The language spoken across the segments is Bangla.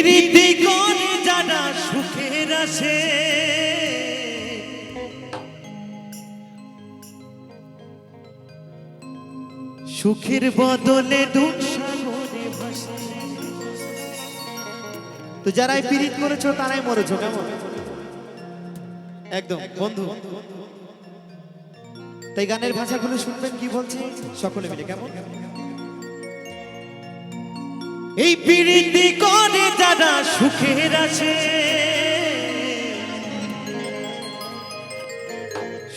পিরিতি করে যারা সুখের আছে সুখের বদলে দুঃখ সাগরে ভাসে। তো যারাই পিরিত করেছো তারাই মরেছো, কেমন একদম বন্ধু। তাই গানের ভাষাগুলো শুনবেন কি বলছে সকলে মিলে, কেমন? এই পিরিতি করে যারা সুখের আছে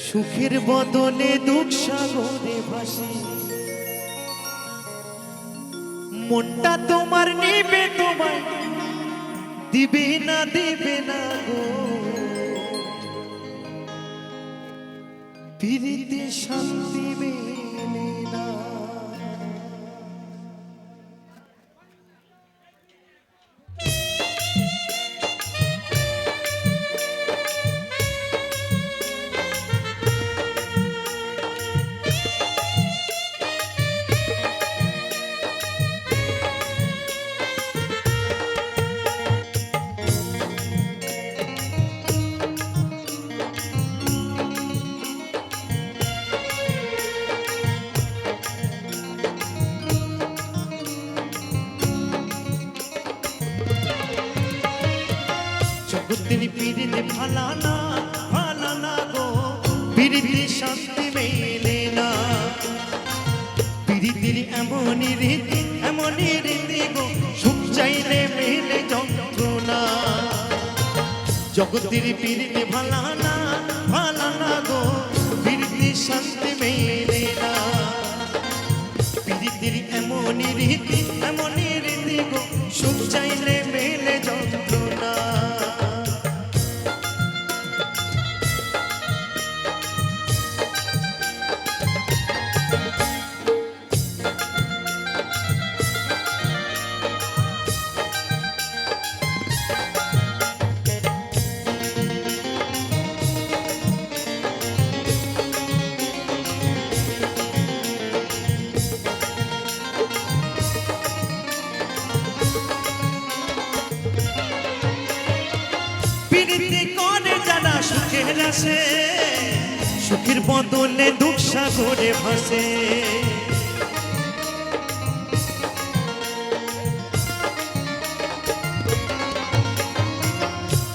সুখের বদলে দুঃখ সাগরে ভাসে। মনটা তোমার নেবে তোমায় দিবে না গো, পিরিতে শান্তি মেলে না। জগতের পিরিতে ভালা না গো, পিরিতে শান্তি মেলে না। পিরিতির এমনই রীতি গো, সুখ চাইলে মেলে যন্ত্রণা। জগতের পিরিতে ভালা না গো, পিরিতে শান্তি মেলে না। পিরিতির এমনই রীতি গো, সুখ চাইলে মেলে যন্ত্রণা। পিরিতি করে যারা সুখের আছে সুখের বদলে দুঃখ সাগরে ভাসে।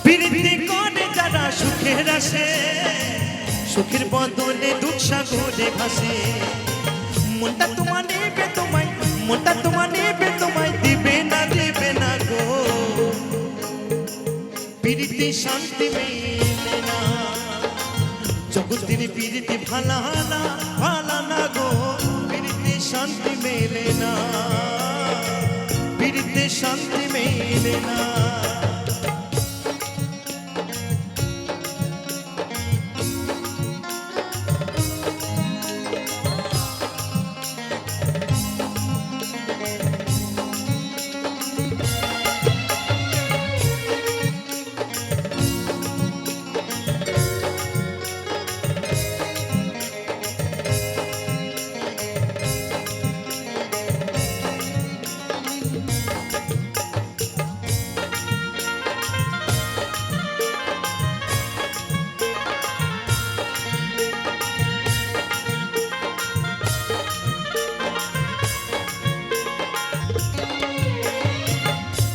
পিরিতি করে যারা সুখের আছে সুখের বদলে দুঃখ সাগরে ভাসে। মনটা তোমার নেবে তোমায় দিবে না গো, পিরিতি শান্তি মেলে না। জগতের পিরিতি ভালা না গো, পিরিতি শান্তি মেলে না, পিরিতি শান্তি মেলে না।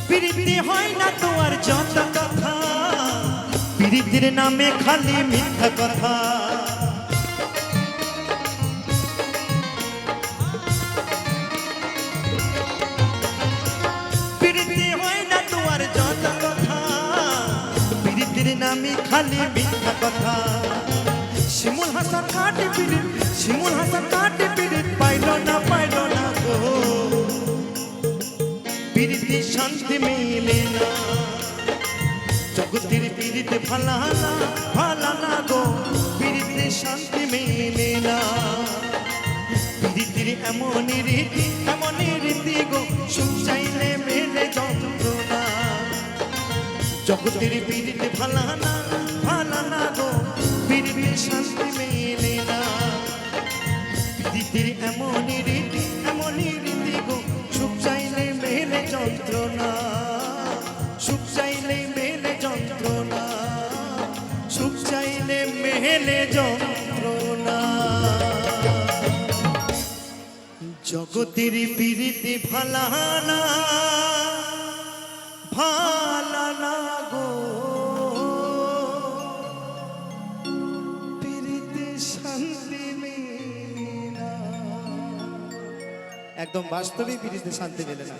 পিরিতি হয় না তোমার যত কথা, পিরিতির নামে খালি মিথ্যা কথা। পিরিতি হয় না তোমার যত কথা, পিরিতির নামে খালি মিথ্যা কথা। শিমুল হাসান কাটে পিরিত পাইল না গো, পিরিতি শান্তি মেলে না। জগতের পিরিতে ভালা না গো, পিরিতি শান্তি মেলে না। পিরিতির এমনই রীতি গো, সুখ চাইলে মেলে যন্ত্রণা। জগতের পিরিতে ভালা না গো, পিরিতি শান্তি মেলে না। পিরিতির এমনই রীতি গো, সুখ চাইলে মেলে যন্ত্রণা। সুখ চাইলে মেলে যন্ত্রণা, সুখ চাইলে মেলে যন্ত্রণা। জগতের পিরিতি ভালানা ভালানা গো, পিরিতি শান্তি মেলে না। একদম বাস্তবিক পিরিতি শান্তি মেলে না।